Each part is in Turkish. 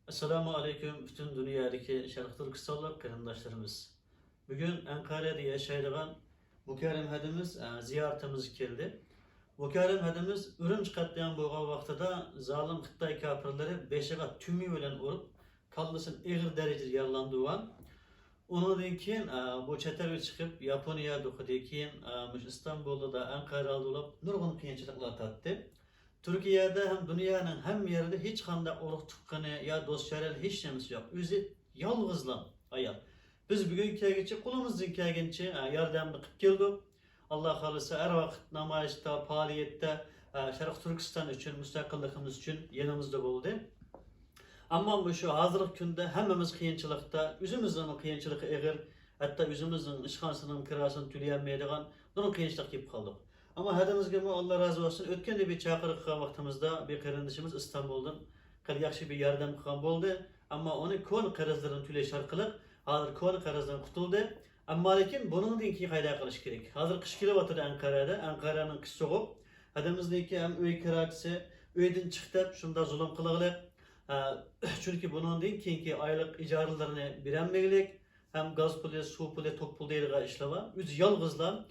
Assalamu aleyküm bütün dünyadaki Şarkı Türkistanlı kırındaşlarımız. Bugün Ankara'da yaşayacağın Mukarrem hadimiz ziyaretimiz geldi. Mukarrem hadimiz Ürümç katlayan boğal vaxtıda zalim Xitay kafirleri beşiğe tümü bilen urup kallısın ağır derecede yaralandığı. Ondan keyin bu çetevi çıkıp Yaponiya dokudu keyin İstanbul'da da Ankara'da olup nurgun kıyınçılıklar tattı. Türkiye'de hem dünyanın hem yerinde hiç kanda olup tıkkını ya dostlarıyla hiç nemesi yok. Üzü yalğızlan ayal. Biz bugün kâgeci kulumuzun kâgeci yardımını kıp geldik. Allah kalırsa her vakit namayışta, faaliyette Şarkı Türkistan için, müstakilliğimiz için yanımızda oldu. Ama bu şu hazırlık günde hemimiz kıyınçılıkta, üzümüzün kıyınçılığı eğer, hatta üzümüzün işgansının kirasını tüleyemeydiğen, bunun kıyınçılık gibi kaldık. Ama hadimiz gibi Allah razı olsun, ötken de bir çakırık vaktimizde bir kardeşimiz İstanbul'dan yakşı bir yardım kılan oldu. Ama onu kon karazların tüley şarkılık, hazır kon karazdan kutuldu. Ama lakin bunun dinki kayda kılış gerek. Hazır kış kilo batırdı Ankara'da, Ankara'nın kış soğuk. Hadimizdeki hem öy kiracısı, öyden çıktı, şunda zulüm kılıqlı. Çünkü bunun değil ki aylık icaralarını bilenmeylik hem gaz pulu, su pulu, tok pulu deyilga işleva. Üz yalgızla.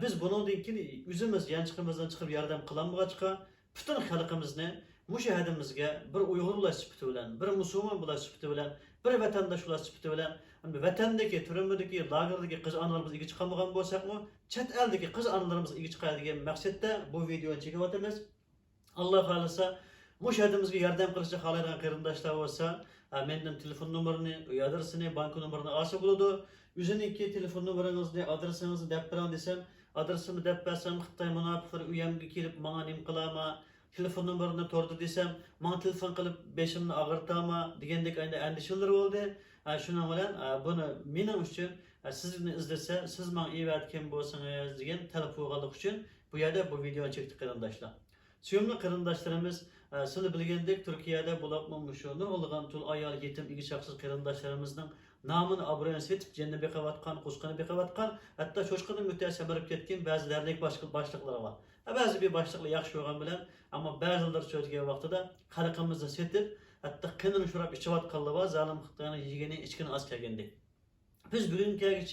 Biz bunun değil ki üzümüz yançıkımızdan çıkıp yardım kılanmağaçka bütün halkımızı müşahedimizge bir Uygur ulaşıptı bilen, bir Müslüman ulaşıptı bilen, bir vatandaş ulaşıptı bilen, vatandaki, türümüdeki, lagırdaki kız analarımız ilgi çıkamıgan bolsak mı, çet eldeki kız analarımız ilgi çıkar diye maksette bu videoyu çekip atımız. Allah kalırsa müşahedimizge yardım kılışacak halayan kırındaşlar olsa menden telefon numarını, adresini, banka numarını alsa buludu. Üzerindeki telefon numaranızı, adresinizi dep bilen desem, adresimi dep versem, Xitay münafıkları uyamga kelip bana nim kılama, telefon numarını tordu desem, bana telefon kılıp beşimni ağırtama degендek ayında endişeler oldu. Şunun bilen bunu benim için sizni izlese, siz bana iyi etken bolsanız degen talep bolganlyk üçün bu yerde bu videonu çektik kırındaşlar. Süyümlü kırındaşlarımız, sizi bilgendek Türkiye'de bulakmamış olur. Olğan tul ayal yetim iki şahsız kırındaşlarımızın namını abroyunu setip cennete bekavatkan, kuskanı bekavatkan, hatta çoşkanın müteessir berip ketken bazı dernek başlıkları var. Bazı bir başlıklı yakşı olan bilen ama bazıları sözge vaxtıda karıkımızı setip hatta kınını şurap içivat kallı var, zalim Xitay'ın yiyeni içkini az kelgendik. Biz bugünkü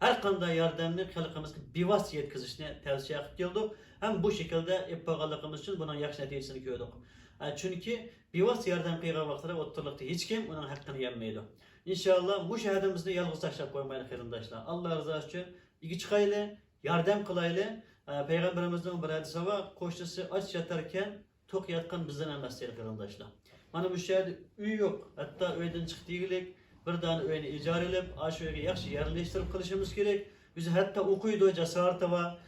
her kanda yardımını halkımızga bivas yetkizishni tavsiye qilib keldik. Hem bu şekilde yapağanlığımız için bunun yaxshi natijasini ko'rdik. Çünkü bivas yardım qilgan vaqtida o'ttirliqda hech kim uning haqqini yemmaydi. İnşallah bu şehidimizni yalnız tashlab qo'ymaylik qarindoshlar. Allah rızası için igi chiqayli, yardım qilayli. Peygamberimizden bir hadisi var. Qo'shnisi aç yatarken tok yatgan bizden emas deydi qarindoshlar. Mana bu şehid uy yok. Hatta uydan chiqdiylik bir tane öyle icara edip aşağıya yaxşı yerleştirip kılışımız gerek. Biz hatta okuydu, cesareti var.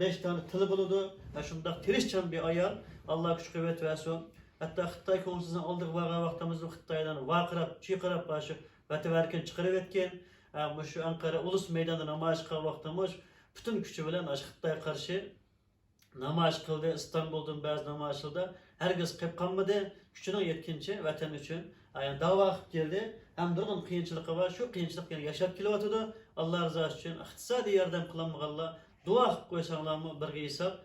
Beş tane tili buludu. Şunda tirişçen bir ayar. Allah güç kuvvet versin. Hatta Xitay konusunda aldık vaxtamızda Xitay'dan vaqırap, çıqırap başı vativerken çıkarıp etken. Şu Ankara Ulus Meydanı'nda namaş kıl vaxtımız bütün gücü bilen Xitay'a karşı namaş kıldı. İstanbul'dan bazı namaşlarda herkes kep kalmadı. Gücünün yetkince vatan için. Yani dava geldi. Hem durgun kıyınçılığı var. Şu kıyınçılık yani yaşap kilovatıdı. Allah rızası için iktisadi yardım kılanmağalla dua koysanlarımı bir hesap.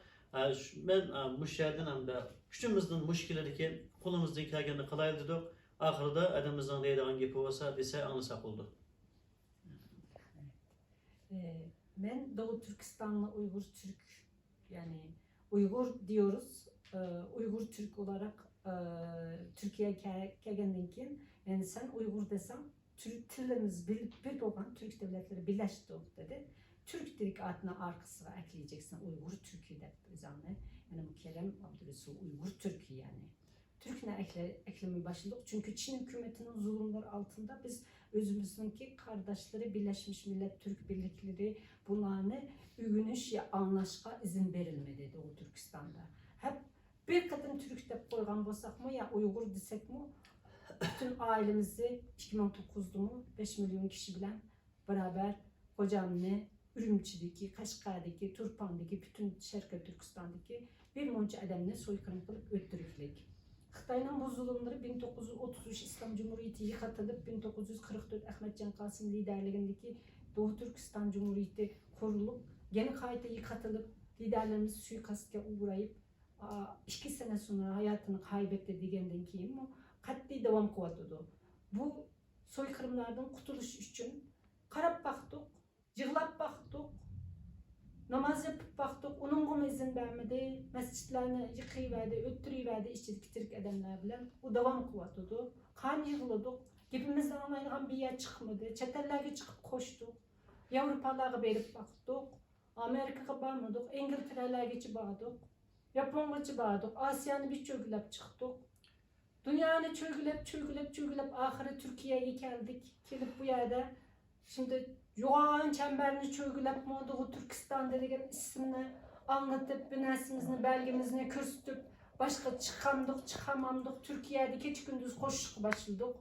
Ben müşahidin hem de gücümüzün müşkiledeki kulumuzdaki hakkında kalaylı dedik. Ahırda adamımızdan deydiğin gibi olsa dese anlasak oldu. Ben Doğu Türkistanlı Uygur Türk, yani Uygur diyoruz. Uygur Türk olarak Türkiye'ye gelgenden keyin yani sen Uygur desem Türk tilimiz bir olan Türk devletleri birleşti dedi. Türk dedik adına arkasına ekleyeceksin Uygur Türk'ü de özenle. Yani Mukarrem Abdülresul Uygur Türk'ü yani. Türk'üne eklemeye başladık. Çünkü Çin hükümetinin zulümleri altında biz özümüzdeki kardeşleri Birleşmiş Millet Türk Birlikleri bunlarını ügünüş ya anlaşka izin verilmedi Doğu Türkistan'da. Hep bir kadın Türk de koygan bolsak mı ya Uygur desek mi bütün ailemizi 2009'da mu 5 milyon kişi bilen beraber hocamla Ürümçi'deki, Kaşgar'daki, Turpan'daki, bütün Şarkı Türkistan'daki bir monca adamla soykırım kılıp öttürüklik. Xitay'ın bu zulümleri 1933 İslam Cumhuriyeti yıkatılıp 1944 Ahmet Can Kasım liderliğindeki Doğu Türkistan Cumhuriyeti kurulup gene kayıta yıkatılıp liderlerimiz suikastga uğrayıp 2 sene sonra hayatını kaybetti degenden keyin katli devam kılatıdı. Bu soykırımlardan kurtuluş için karab baktık, yığlap baktık, namaz yapıp baktık, onun izin vermedi, mescitlerini yıkayıverdi, öttürüverdi, işçilik kitirik edenler bilen. Bu devam kılatıdı. Kan yığıladık, gibimizden anlayılan bir yer çıkmadı, çetellerge çıkıp koştuk, Avrupalılara verip baktık, Amerika'ya bağmadık, İngiltere'ye geçip bağdık, Japon'a bağdık, Asya'nı bir çölgülep çıktık. Dünyanı çölgülep ahire Türkiye'ye geldik. Gelip bu yerde şimdi Yuan çemberini çölgülep moduğu Türkistan dediğin ismini anlatıp binesimizni, belgemizini kürsütüp başka çıkamamdık. Türkiye'de geç gündüz koşuk başladık.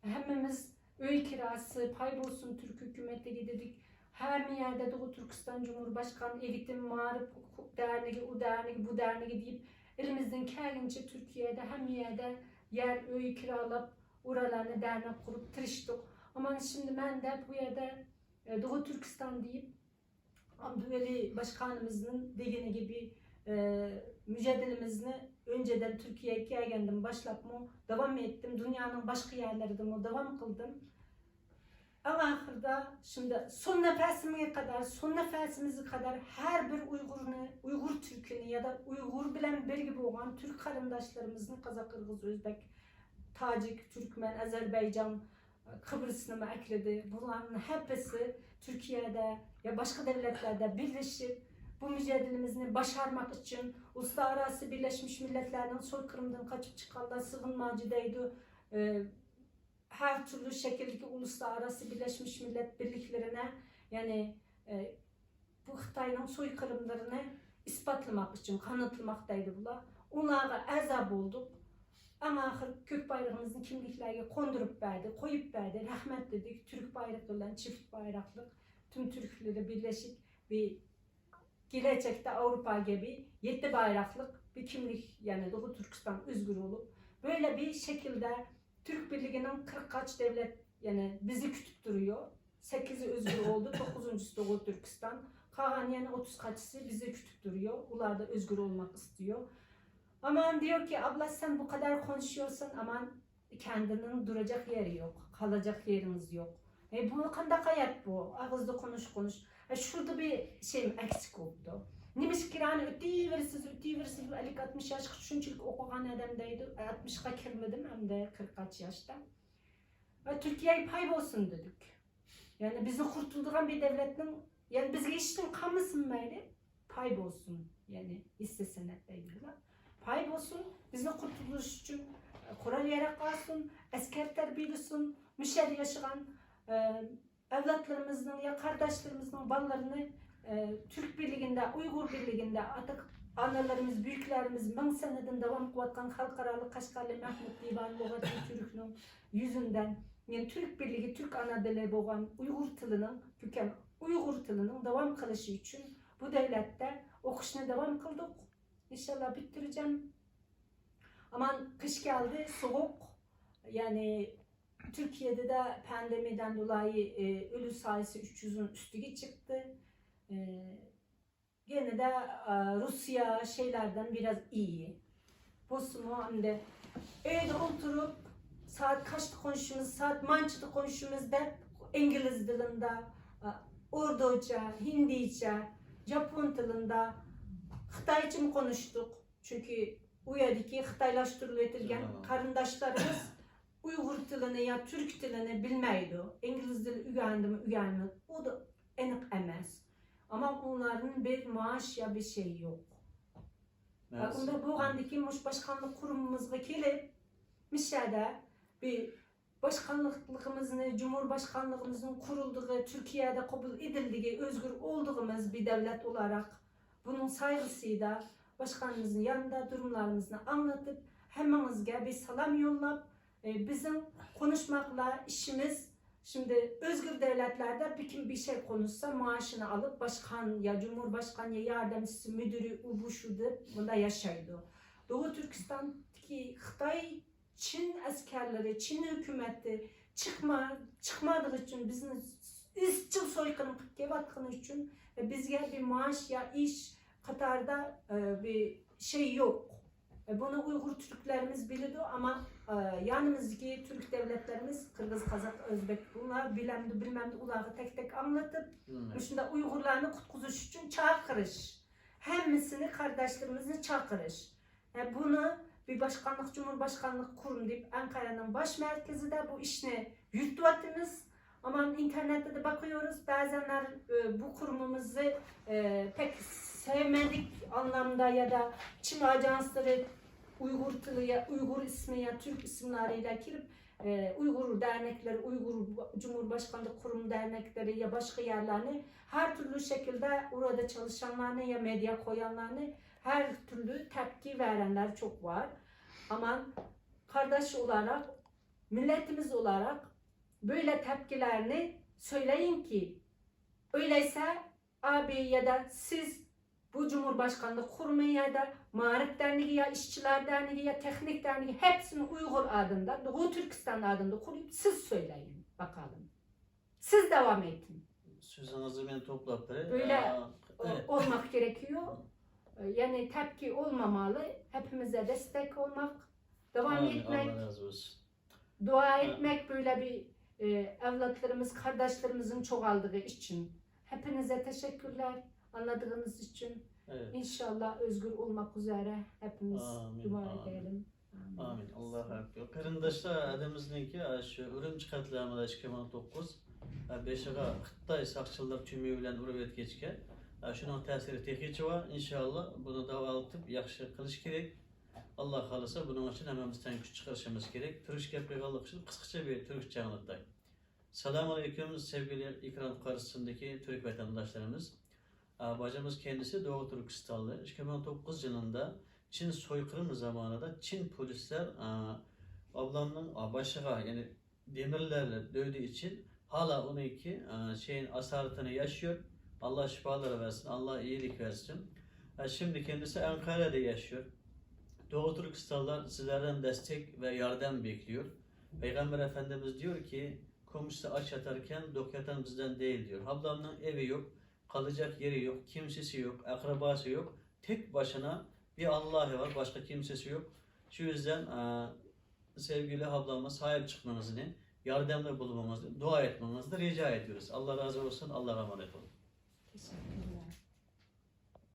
Hemimiz öy kirası, pay olsun Türk hükümeti dedik. Her yerde Doğu Türkistan Cumhurbaşkanı eğitim, marif, derneği, o derneği, bu derneği deyip elimizden geldiğince Türkiye'de hem yerde yer öy kiralap, oralarını dernek kurup tırıştık. Ama şimdi ben de bu yerde Doğu Türkistan deyip Abdülveli Başkanımızın dediği gibi mücadelemizini önceden Türkiye'ye geldim, başlatma, devam ettim. Dünyanın başka yerlerinde mi devam kıldım. Ama ahırda şimdi son nefesimize kadar her bir Uygur Türk'ünü ya da Uygur bilen bir gibi olan Türk kardeşlerimizin Kazak, Kırgız, Özbek, Tacik, Türkmen, Azerbaycan, Kıbrıs'ını mı ekledi. Bunların hepsi Türkiye'de ya başka devletlerde birleşip bu mücadelemizi başarmak için Uluslararası Birleşmiş Milletler'den soykırımdan kaçıp çıkanlar sığınmacıdaydı. Her türlü şekildeki uluslararası Birleşmiş Millet birliklerine yani bu Xitay'ın soykırımlarını ispatlamak için kanıtılmaktaydı bunlar. Onlara azap olduk. Ama ahir Kök bayrağımızın kimliklerine kondurup verdi, koyup verdi. Rahmet dedik. Türk bayraklarıyla çift bayraklık tüm Türkleri birleşik bir gelecekte Avrupa gibi 7 bayraklık bir kimlik yani Doğu Türkistan özgür olup böyle bir şekilde Türk Birliği'nin 40 kaç devlet yani bizi kütüp duruyor. 8'i özgür oldu, 9'uncusu Doğu Türkistan. Kalan yani 30 kaçısı bizi kütüp duruyor. Onlar da özgür olmak istiyor. Aman diyor ki abla sen bu kadar konuşuyorsun aman kendinin duracak yeri yok. Kalacak yerimiz yok. Bu kandak hayat bu. Ağızda konuş. Şurada bir şeyim eksik oldu. Nimiş kirani ötüyversiz 50-60 yaş şunçuluk okuyan adamdaydı. 60'a girmedim hem de 40 kaç yaşta. Ve Türkiye'yi pay olsun dedik. Yani bizi kurtulduran bir devletin yani biz geçtin kamusun böyle pay olsun yani hisse senetleriyle. Pay olsun, bizi kurtuluş için kural yere kalsın, asker terbiyelisin, müşer yaşayan evlatlarımızın ya kardeşlerimizin ballarını Türk Birliği'nde, Uygur Birliği'nde artık analarımız, büyüklerimiz 1000 seneden devam kıvatkan Halkaralı Kaşgarlı Mehmet Divan Boğazı Türk'ünün yüzünden yani Türk Birliği, Türk ana dili boğan Uygur tılının, Uygur tılının devam kılışı için bu devlette okuşuna devam kıldık. İnşallah bitireceğim. Aman kış geldi, soğuk. Yani Türkiye'de de pandemiden dolayı ölü sayısı 300'ün üstüne çıktı. Gene de Rusya şeylerden biraz iyi. Bosumu hem de evde oturup saat kaçta konuşuyoruz, saat mançıda konuşuyoruz da İngiliz dilinde, Urduca, Hindice, Japon dilinde, Xitayca mı konuştuk? Çünkü u yerdeki Xitaylaştırılırken karındaşlarımız Uygur dilini ya Türk dilini bilmeydi. İngiliz dili ügendi. O da enik emez. Ama onların bir maaş ya bir şey yok. Onda bu andaki başkanlık kurumumuzga gelip Mişe'de bir başkanlıkımızın, Cumhurbaşkanlığımızın kurulduğu, Türkiye'de kabul edildiği, özgür olduğumuz bir devlet olarak bunun saygısıyla başkanımızın yanında durumlarımızı anlatıp hemimizge bir salam yollap bizim konuşmakla işimiz şimdi özgür devletlerde bir şey konuşsa maaşını alıp başkan ya cumhurbaşkanı ya yardımcısı müdürü bu şudur bunda yaşaydı. Doğu Türkistan'daki Xitay Çin askerleri, Çin hükümeti çıkmadığı için bizim izcil soykırım kevatkanı için bizge bir maaş ya iş Katar'da bir şey yok. Bunu Uygur Türklerimiz biliyor ama yanımızdaki Türk devletlerimiz, Kırgız, Kazak, Özbek, bunlar bilmem de ulağı tek tek anlatıp, şunda Uygurlarını kutkuzuş için çağırış. Hemmisini kardeşlerimizi çağırış. Bunu bir başkanlık, cumhurbaşkanlık kurum deyip Ankara'nın baş merkezi de bu işini yürütüyoruz. Ama internette de bakıyoruz. Bazenler bu kurumumuzu pek sevmedik anlamda ya da Çin ajansları Uygur tılıya, Uygur ismi ya Türk isimleriyle girip Uygur dernekleri, Uygur Cumhurbaşkanlık Kurum dernekleri ya başka yerlerini her türlü şekilde orada çalışanlarını ya medya koyanlarını her türlü tepki verenler çok var. Ama kardeş olarak, milletimiz olarak böyle tepkilerini söyleyin ki öyleyse abi ya da siz bu Cumhurbaşkanlık Kurumu ya da Marif Derneği ya İşçiler Derneği ya Teknik Derneği hepsini Uygur adında, Doğu Türkistan adında kurup siz söyleyin bakalım. Siz devam edin. Sözünüzü ben toplayıp Böyle evet. olmak gerekiyor. Yani tepki olmamalı. Hepimize destek olmak, devam Amin, etmek, Allah razı olsun. dua etmek böyle bir evlatlarımız, kardeşlerimizin çoğaldığı için. Hepinize teşekkürler anladığınız için. Evet. İnşallah özgür olmak üzere hepimiz Amin, dua amin. edelim. Amin. Allah hakkı. Karındaşlar adımızdaki şu ürümçi katliamı 2009 Beşiğe Xitay saqçılar tümü bilen urubet geçken. Şunun tesiri tekici var. İnşallah bunu davalıtıp yaxşı kılış gerek. Allah kalırsa bunun için hemimizden güç çıkarışımız gerek. Türk gepreğalık için kısaca bir Türkçe anlatayım. Selamun Aleyküm sevgili ekran karşısındaki Türk vatandaşlarımız. Bacımız kendisi Doğu Türkistanlı. 2009 yılında Çin soykırımı zamanında Çin polisler ablamın başına yani demirlerle dövdüğü için hala 12 şeyin asaretini yaşıyor. Allah şifalar versin, Allah iyilik versin. Şimdi kendisi Ankara'da yaşıyor. Doğu Türkistanlılar sizlerden destek ve yardım bekliyor. Peygamber Efendimiz diyor ki komşusu aç yatarken dok yatan bizden değil diyor. Ablamın evi yok, kalacak yeri yok, kimsesi yok, akrabası yok. Tek başına bir Allah'ı var, başka kimsesi yok. Şu yüzden sevgili ablama sahip çıkmanızı, yardımda bulunmanızı, dua etmenizi rica ediyoruz. Allah razı olsun, Allah'a emanet olun. Teşekkürler.